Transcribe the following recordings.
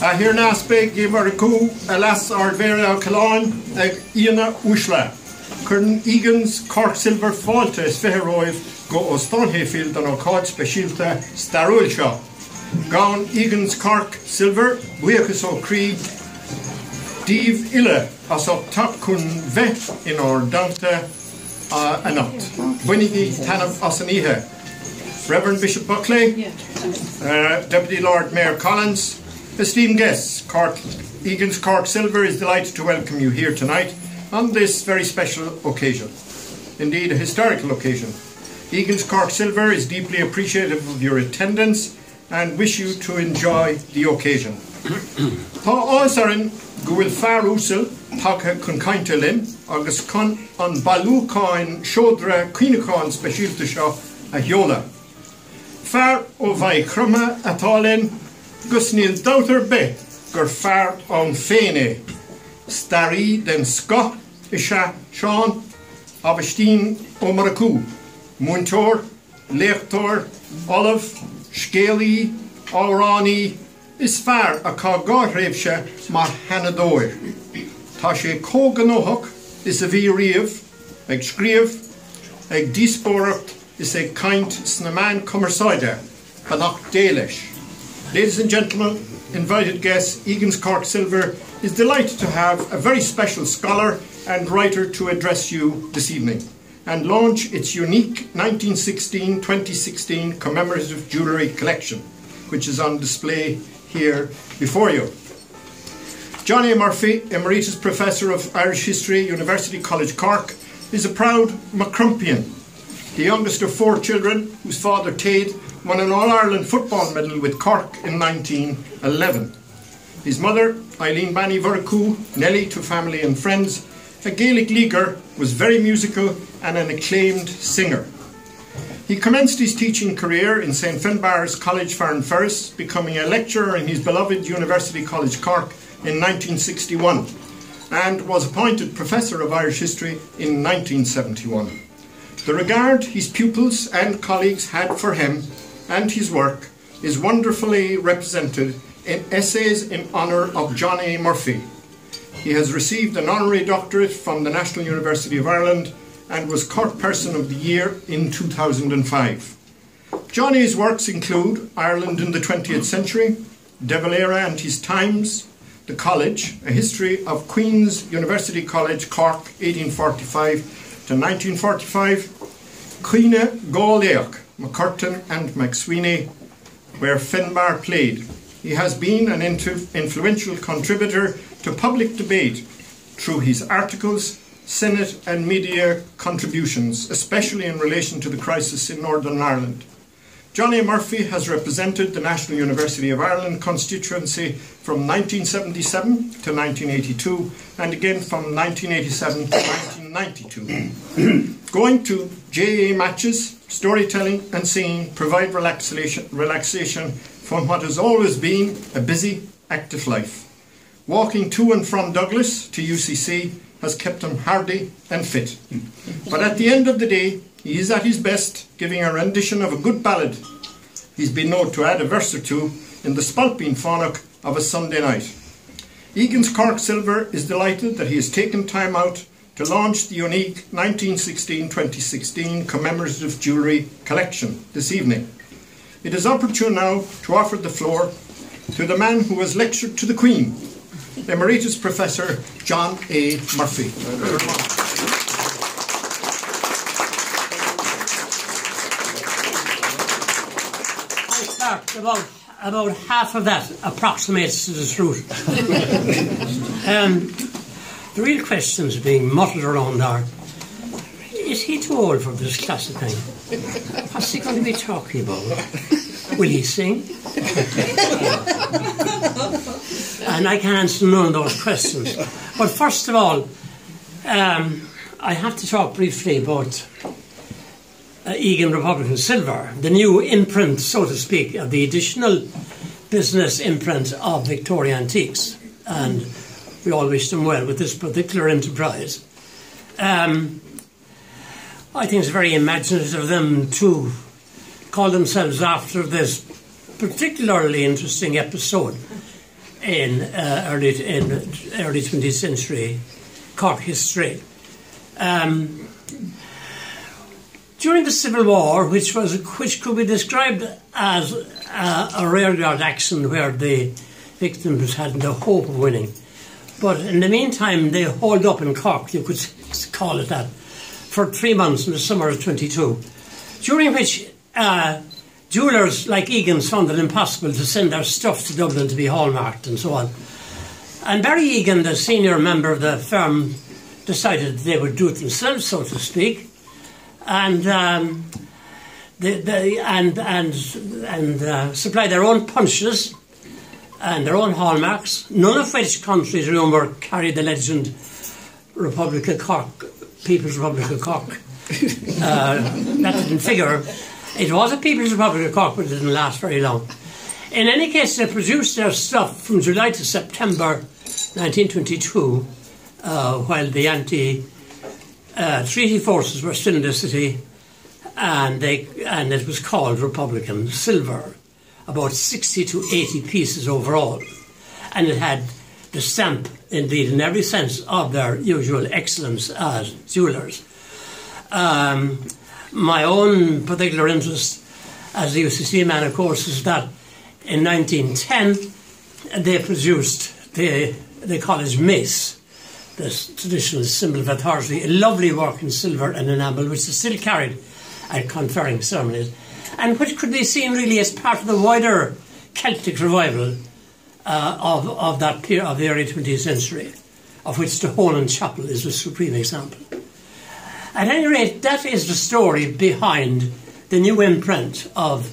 Here naspe Givarku, alas Ardvera Kalan, Iana Ushla. Curtin Egan's Cork Silver Faulta is Feheroiv, go Ostonhefield and O'Cod Specialta Starulshaw. Gone Egan's Cork Silver, Weakus O'Cree, Div Illa, as of Takun Vet in or Danta Anot. Winigi Tanab Osaniha. Reverend Bishop Buckley, Deputy Lord Mayor Collins, esteemed guests, Egan's Cork Silver is delighted to welcome you here tonight on this very special occasion. Indeed, a historical occasion. Egan's Cork Silver is deeply appreciative of your attendance and wish you to enjoy the occasion. Tá ásarin go bhfuil fear úsal taka chun cainte linn agus chun an balúcáin siodra cuinecáin speisialta seo a heola. Fear ó bhaid crumme atá linn gus níl dautar be gur fear an féine. Starí den sco isha Sean Abistín ó Maracú, Múntóir, Leachtóir, Olive, Scéalaí, Árání, is fear a cá gáthréimhse mar Hanadóir. Tá sé cóganóthach is a bhí riamh, ag scríomh, ag díspóireacht is ag caint sna man cumarsáide, banach déilis. Ladies and gentlemen, invited guests, Egan's Cork Silver is delighted to have a very special scholar and writer to address you this evening and launch its unique 1916-2016 commemorative jewellery collection, which is on display here before you. John A. Murphy, Emeritus Professor of Irish History, University College Cork, is a proud Macrumpian, the youngest of 4 children whose father Tade won an All-Ireland football medal with Cork in 1911. His mother, Eileen Banny Veracú, Nellie to family and friends, a Gaelic leaguer, was very musical and an acclaimed singer. He commenced his teaching career in St Finbarr's College, Farranferris, becoming a lecturer in his beloved University College Cork in 1961 and was appointed Professor of Irish History in 1971. The regard his pupils and colleagues had for him and his work is wonderfully represented in essays in honour of John A. Murphy. He has received an honorary doctorate from the National University of Ireland and was Cork Person of the Year in 2005. John A.'s works include Ireland in the 20th Century, De Valera and His Times, The College, A History of Queen's University College, Cork, 1845 to 1945, Cuine Gáileach, McCurtain and McSweeney, where Finbar played. He has been an influential contributor to public debate through his articles, Senate and media contributions, especially in relation to the crisis in Northern Ireland. John A. Murphy has represented the National University of Ireland constituency from 1977 to 1982 and again from 1987 to 1992. Going to JA matches, storytelling and singing provide relaxation from what has always been a busy, active life. Walking to and from Douglas to UCC has kept him hardy and fit. But at the end of the day, he is at his best, giving a rendition of a good ballad. He's been known to add a verse or two in the Spalpeen Phonach of a Sunday night. Egan's Cork Silver is delighted that he has taken time out to launch the unique 1916-2016 commemorative jewellery collection this evening. It is opportune now to offer the floor to the man who has lectured to the Queen, Emeritus Professor John A. Murphy. About half of that approximates to the truth. The real questions being muddled around are, is he too old for this class of thing? What's he going to be talking about? Will he sing? And I can answer none of those questions. But first of all, I have to talk briefly about Egan Republican Silver, the new imprint, so to speak, of the additional business imprint of Victoria Antiques. And we all wish them well with this particular enterprise. I think it's very imaginative of them to call themselves after this particularly interesting episode. in early 20th century Cork history. During the Civil War, which could be described as a rearguard action where the victims had no hope of winning, but in the meantime they holed up in Cork, you could call it that, for 3 months in the summer of 22, during which jewellers like Egan's found it impossible to send their stuff to Dublin to be hallmarked and so on. And Barry Egan, the senior member of the firm, decided they would do it themselves, so to speak, and supply their own punches and their own hallmarks, none of which countries, remember, carried the legend Republic of Cork, People's Republic of Cork. That didn't figure. It was a People's Republic of Cork, but it didn't last very long. In any case, they produced their stuff from July to September 1922, while the anti-treaty forces were still in the city, and it was called Republican silver, about 60 to 80 pieces overall. And it had the stamp, indeed, in every sense, of their usual excellence as jewellers. My own particular interest as a UCC man, of course, is that in 1910 they produced the college mace, the traditional symbol of authority, a lovely work in silver and enamel, which is still carried at conferring ceremonies, and which could be seen really as part of the wider Celtic revival of that period of the early 20th century, of which the Honan Chapel is a supreme example. At any rate, that is the story behind the new imprint of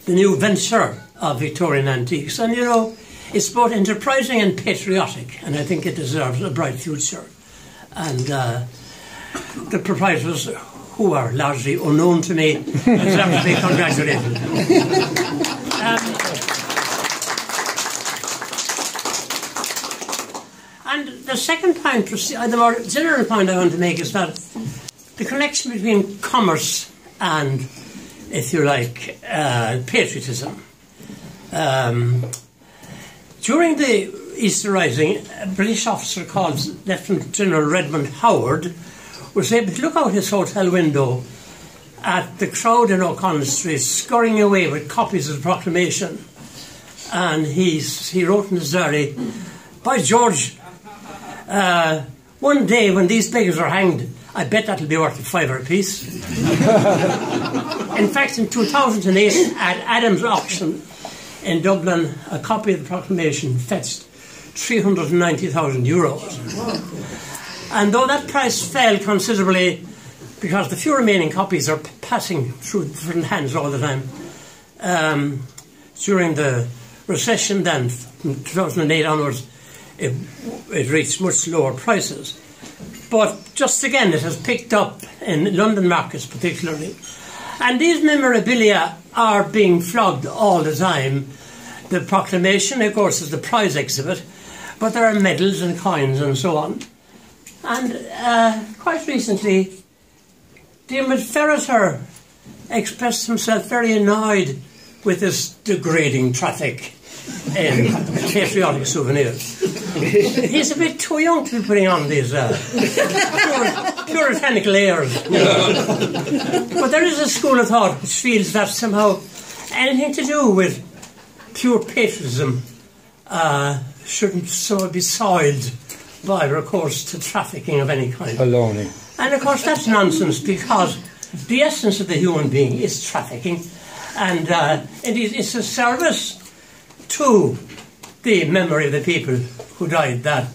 the new venture of Victorian antiques. And you know, it's both enterprising and patriotic, and I think it deserves a bright future. And the proprietors, who are largely unknown to me, deserve to be congratulated. And the second point, the more general point I want to make, is that the connection between commerce and, if you like, patriotism. During the Easter Rising, a British officer called Lieutenant General Redmond Howard was able to look out his hotel window at the crowd in O'Connell Street scurrying away with copies of the proclamation. And he wrote in his diary, "By George, one day when these beggars are hanged, I bet that'll be worth $5 apiece." In fact, in 2008, at Adam's auction in Dublin, a copy of the proclamation fetched €390,000. And though that price fell considerably, because the few remaining copies are passing through different hands all the time, during the recession then, from 2008 onwards, it reached much lower prices. But just again, it has picked up in London markets particularly. And these memorabilia are being flogged all the time. The proclamation, of course, is the prize exhibit, but there are medals and coins and so on. And quite recently, Diarmuid Ferriter expressed himself very annoyed with this degrading traffic in patriotic souvenirs. He's a bit too young to be putting on these puritanical airs. But there is a school of thought which feels that somehow anything to do with pure patriotism shouldn't so be soiled by recourse to trafficking of any kind. Baloney. And of course that's nonsense, because the essence of the human being is trafficking, and indeed it's a service to the memory of the people who died that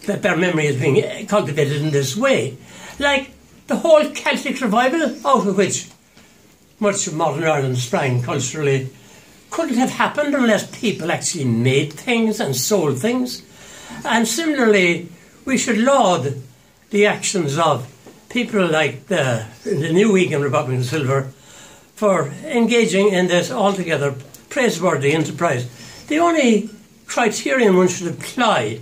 their memory is being cultivated in this way. Like the whole Celtic revival, out of which much of modern Ireland sprang culturally, couldn't have happened unless people actually made things and sold things. And similarly, we should laud the actions of people like the new Egan Republic of Silver for engaging in this altogether praiseworthy enterprise. The only criterion one should apply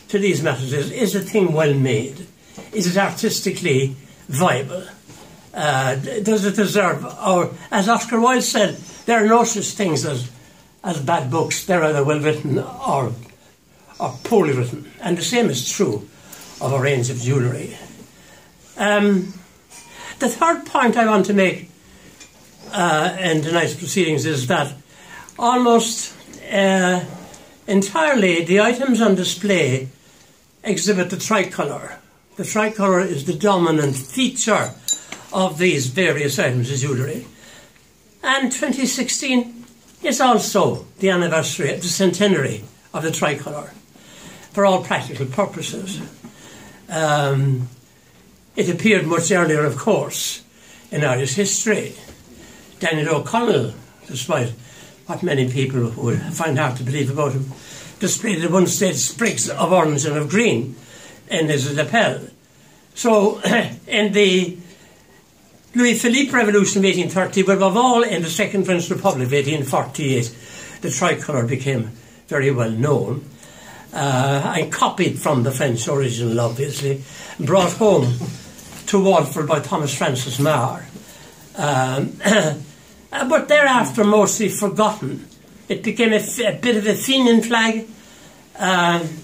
to these matters is the thing well made? Is it artistically viable? Does it deserve, or as Oscar Wilde said, there are no such things as bad books. They're either well written or or poorly written. And the same is true of a range of jewellery. The third point I want to make in tonight's proceedings is that almost entirely the items on display exhibit the tricolour. The tricolour is the dominant feature of these various items of jewellery. And 2016 is also the anniversary of the centenary of the tricolour, for all practical purposes. It appeared much earlier, of course, in Irish history. Daniel O'Connell, despite what many people would find hard to believe about him, displayed at one stage sprigs of orange and of green in his lapel. So, in the Louis-Philippe Revolution of 1830, but above all in the Second French Republic of 1848, the tricolour became very well known. And copied from the French original, obviously, brought home to Waterford by Thomas Francis Marr. But thereafter mostly forgotten. It became a bit of a Fenian flag,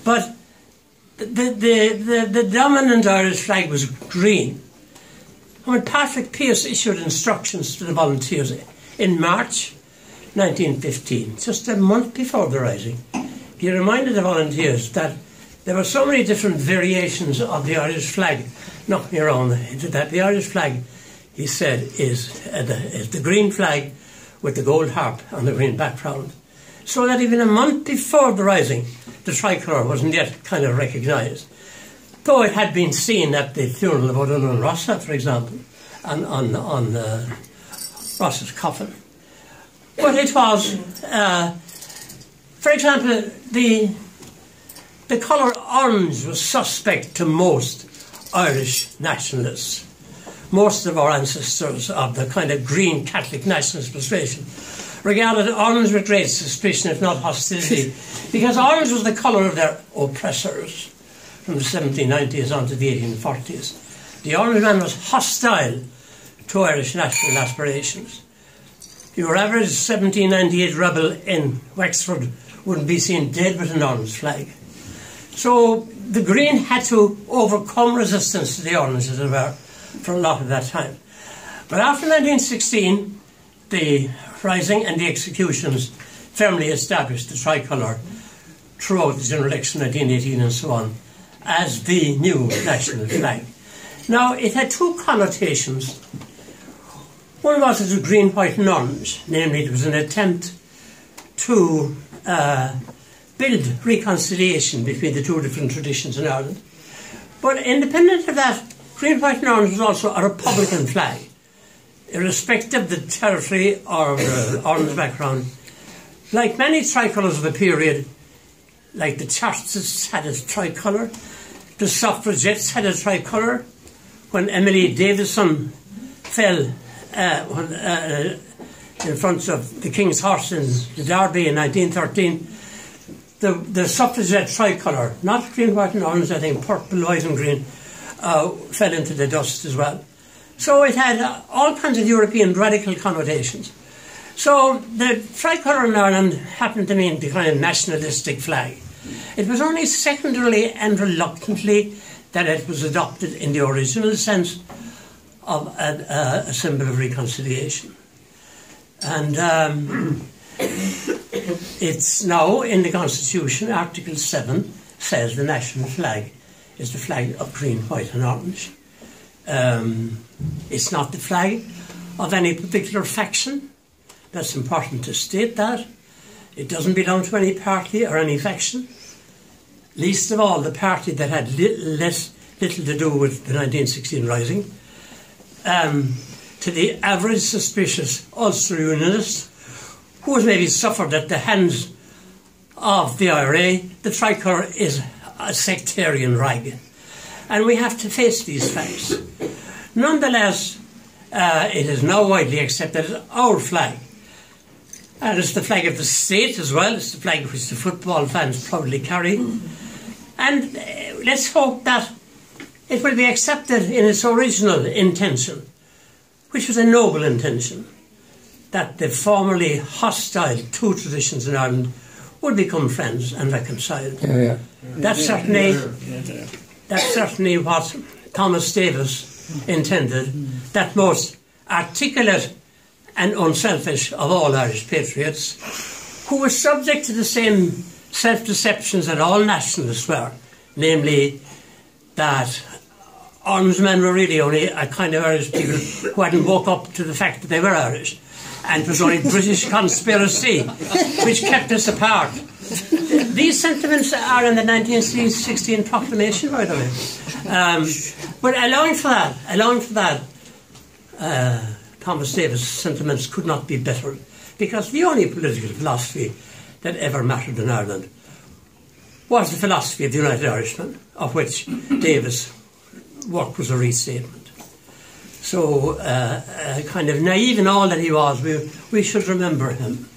but the dominant Irish flag was green. When Patrick Pearse issued instructions to the volunteers in March 1915, just a month before the Rising, he reminded the volunteers that there were so many different variations of the Irish flag knocking around, that the Irish flag, he said, is the green flag with the gold harp on the green background. So that even a month before the Rising, the tricolour wasn't yet kind of recognised. Though it had been seen at the funeral of O'Donnell and Rossa, for example, on Rossa's coffin. But it was, for example, the colour orange was suspect to most Irish nationalists. Most of our ancestors of the kind of green Catholic nationalist persuasion regarded orange with great suspicion, if not hostility, because orange was the colour of their oppressors from the 1790s on to the 1840s. The Orange Man was hostile to Irish national aspirations. Your average 1798 rebel in Wexford wouldn't be seen dead with an orange flag. So the green had to overcome resistance to the orange, as it were, for a lot of that time. But after 1916, the Rising and the executions firmly established the tricolour throughout the general election 1918 and so on as the new national flag. Now, it had two connotations. One was it was green, white and orange, namely it was an attempt to build reconciliation between the two different traditions in Ireland. But independent of that, green, white and orange was also a republican flag, irrespective of the territory or the orange background. Like many tricolours of the period, like the Chartists had a tricolour, the suffragettes had a tricolour. When Emily Davison fell in front of the King's Horse in the Derby in 1913, the suffragette tricolour, not green, white and orange, I think purple, white and green, fell into the dust as well. So it had all kinds of European radical connotations. So the tricolour in Ireland happened to mean the kind of nationalistic flag. It was only secondarily and reluctantly that it was adopted in the original sense of a symbol of reconciliation. And it's now in the Constitution, Article 7 says the national flag is the flag of green, white and orange. It's not the flag of any particular faction. That's important to state that. It doesn't belong to any party or any faction. Least of all the party that had little to do with the 1916 Rising. To the average suspicious Ulster Unionist, who has maybe suffered at the hands of the IRA, the tricolour is a sectarian rag. And we have to face these facts. Nonetheless, it is now widely accepted as our flag. And it's the flag of the state as well. It's the flag which the football fans proudly carry. And let's hope that it will be accepted in its original intention, which was a noble intention, that the formerly hostile two traditions in Ireland would become friends and reconciled. Yeah. That's certainly what Thomas Davis intended, that most articulate and unselfish of all Irish patriots, who were subject to the same self-deceptions that all nationalists were, namely that Irishmen were really only a kind of Irish people who hadn't woke up to the fact that they were Irish, and it was only British conspiracy which kept us apart. These sentiments are in the 1916 proclamation, by the way. But allowing for that, Thomas Davis' sentiments could not be better, because the only political philosophy that ever mattered in Ireland was the philosophy of the United Irishmen, of which Davis' work was a restatement. So, kind of naive in all that he was, we should remember him.